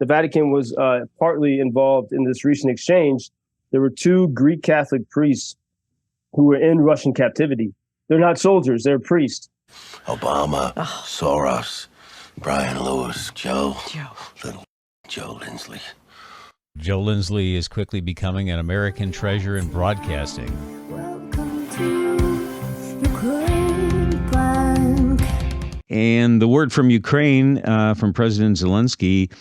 the Vatican was partly involved in this recent exchange. There were two Greek Catholic priests who were in Russian captivity. They're not soldiers, they're priests. Obama, Soros, Brian Lewis, Joe. Little Joe Lindsley. Joe Lindsley is quickly becoming an American treasure in broadcasting. Welcome to Ukraine Bank. And the word from Ukraine, from President Zelensky,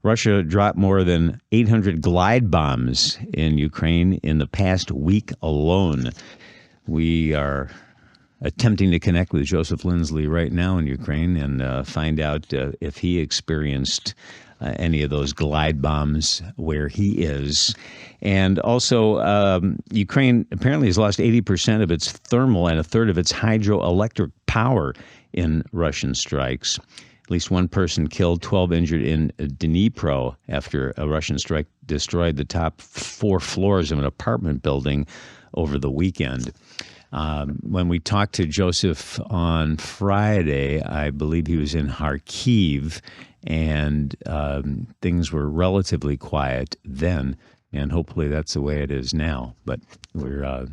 Russia dropped more than 800 glide bombs in Ukraine in the past week alone. We are attempting to connect with Joseph Lindsley right now in Ukraine and find out if he experienced any of those glide bombs where he is. And also, Ukraine apparently has lost 80% of its thermal and a third of its hydroelectric power in Russian strikes. At least one person killed, 12 injured in Dnipro after a Russian strike destroyed the top 4 floors of an apartment building over the weekend. When we talked to Joseph on Friday, I believe he was in Kharkiv, and things were relatively quiet then, and hopefully that's the way it is now. But we're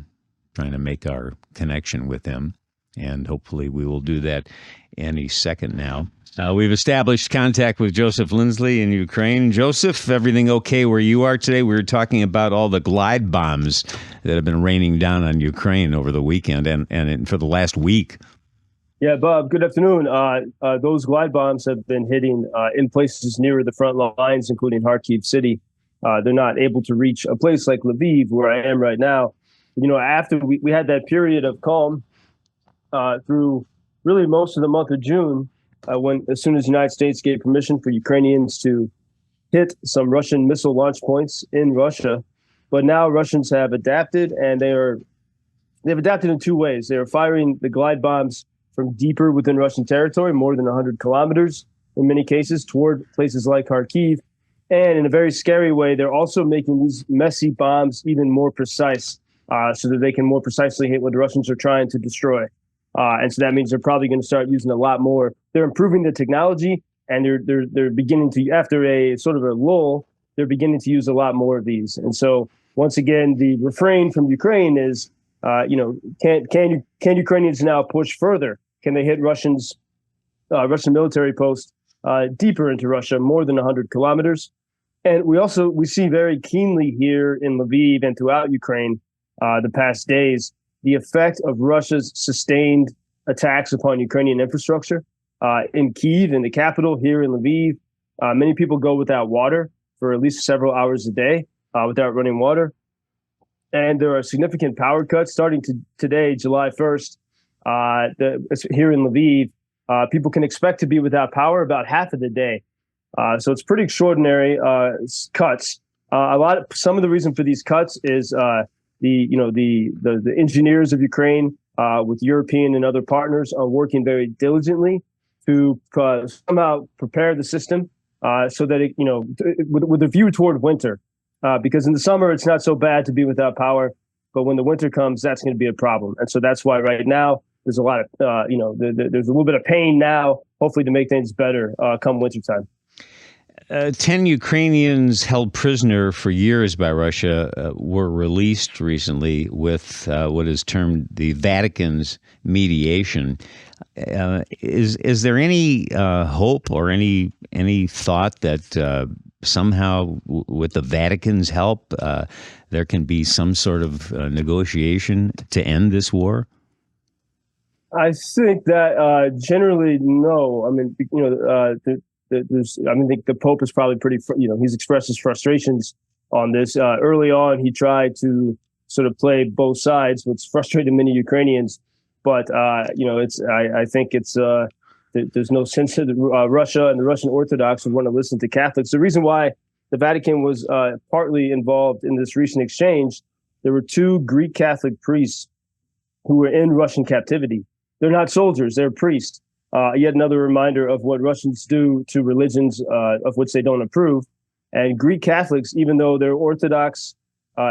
trying to make our connection with him, and hopefully we will do that any second now. We've established contact with Joseph Lindsley in Ukraine. Joseph, everything okay where you are today? We were talking about all the glide bombs that have been raining down on Ukraine over the weekend and for the last week. Yeah, Bob, good afternoon. Those glide bombs have been hitting in places nearer the front lines, including Kharkiv city. They're not able to reach a place like Lviv, where I am right now. You know, after we had that period of calm through really most of the month of June, as soon as the United States gave permission for Ukrainians to hit some Russian missile launch points in Russia. But now Russians have adapted, and they've adapted in 2 ways. They are firing the glide bombs from deeper within Russian territory, more than 100 kilometers in many cases, toward places like Kharkiv. And in a very scary way, they're also making these messy bombs even more precise so that they can more precisely hit what the Russians are trying to destroy. And so that means they're probably going to start using a lot more. They're improving the technology, and they're beginning to, after a sort of a lull, they're beginning to use a lot more of these. And so once again, the refrain from Ukraine is, can Ukrainians now push further? Can they hit Russian military posts deeper into Russia, more than 100 kilometers? And we see very keenly here in Lviv and throughout Ukraine the past days the effect of Russia's sustained attacks upon Ukrainian infrastructure. In Kyiv, in the capital, here in Lviv, many people go without water for at least several hours a day without running water. And there are significant power cuts starting today, July 1st. Here in Lviv, people can expect to be without power about half of the day. So it's pretty extraordinary cuts. Some of the reason for these cuts is the engineers of Ukraine with European and other partners are working very diligently to somehow prepare the system so that it, with a view toward winter, because in the summer it's not so bad to be without power, but when the winter comes, that's going to be a problem. And so that's why right now there's a lot of there's a little bit of pain now, hopefully to make things better come wintertime. 10 Ukrainians held prisoner for years by Russia were released recently with what is termed the Vatican's mediation. Is there any hope or any thought that somehow with the Vatican's help there can be some sort of negotiation to end this war? I think that generally no. I mean, I think the Pope is probably he's expressed his frustrations on this. Early on, he tried to sort of play both sides, which frustrated many Ukrainians. But, I think there's no sense that Russia and the Russian Orthodox would want to listen to Catholics. The reason why the Vatican was partly involved in this recent exchange, there were two Greek Catholic priests who were in Russian captivity. They're not soldiers, they're priests. Yet another reminder of what Russians do to religions of which they don't approve. And Greek Catholics, even though they're Orthodox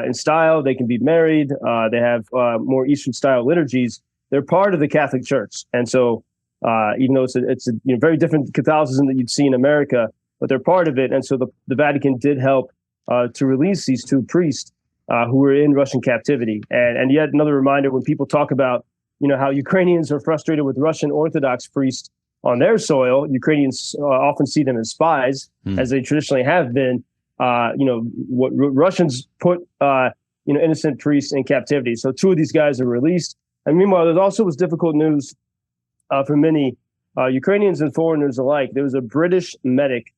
in style, they can be married, they have more Eastern style liturgies, they're part of the Catholic Church. And so even though it's a very different Catholicism that you'd see in America, but they're part of it. And so the Vatican did help to release these two priests who were in Russian captivity. And yet another reminder, when people talk about, how Ukrainians are frustrated with Russian Orthodox priests on their soil, Ukrainians often see them as spies, as they traditionally have been. What Russians put, innocent priests in captivity. So two of these guys are released. And meanwhile, there also was difficult news for many Ukrainians and foreigners alike. There was a British medic.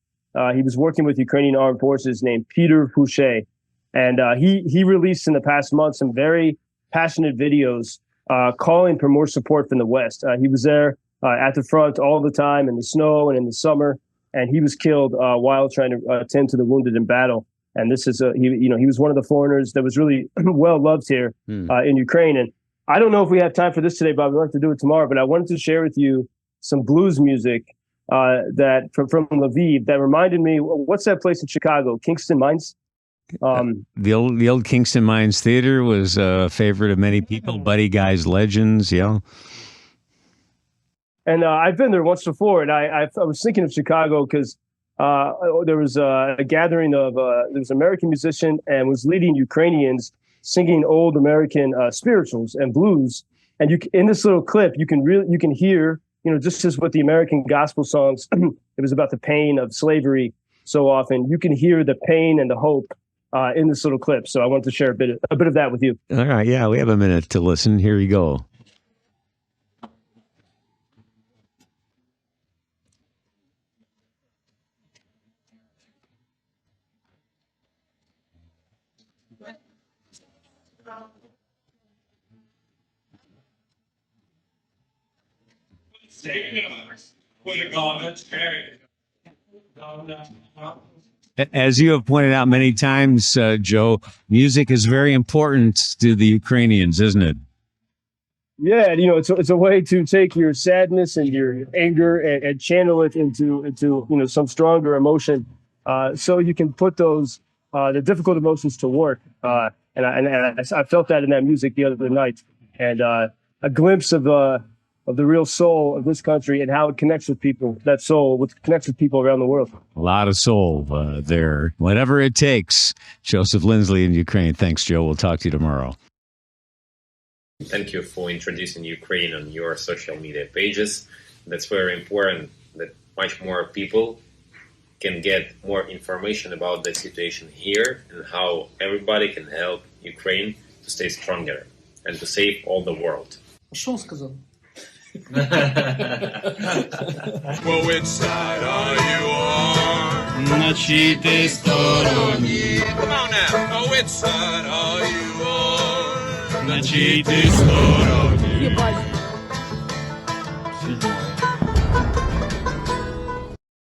He was working with Ukrainian armed forces named Peter Fouché. And he released in the past month some very passionate videos calling for more support from the West. He was there at the front all the time in the snow and in the summer, and he was killed while trying to attend to the wounded in battle. And this is he was one of the foreigners that was really well loved here in Ukraine. And I don't know if we have time for this today, Bob. We'd like to do it tomorrow, but I wanted to share with you some blues music that from Lviv that reminded me. What's that place in Chicago? Kingston Mines. The old Kingston Mines Theater was a favorite of many people. Buddy Guy's Legends, yeah. And I've been there once before, and I was thinking of Chicago because there was a gathering of there was an American musician and was leading Ukrainians singing old American spirituals and blues. And in this little clip, you can hear, just as with the American gospel songs, it was about the pain of slavery. So often you can hear the pain and the hope in this little clip. So I wanted to share a bit of that with you. All right. Yeah, we have a minute to listen. Here you go. As you have pointed out many times, Joe, music is very important to the Ukrainians, isn't it? Yeah, it's a way to take your sadness and your anger and channel it into some stronger emotion, so you can put those the difficult emotions to work. And I felt that in that music the other night, and a glimpse of the real soul of this country and how it connects with people. That soul connects with people around the world. A lot of soul there. Whatever it takes. Joseph Lindsley in Ukraine. Thanks, Joe. We'll talk to you tomorrow. Thank you for introducing Ukraine on your social media pages. That's very important that much more people can get more information about the situation here and how everybody can help Ukraine to stay stronger and to save all the world. Що сказав? Well, which side are you on? На чиїй ти стороні? Come on now. Oh, which side are you on? На чиїй ти стороні? Єбать.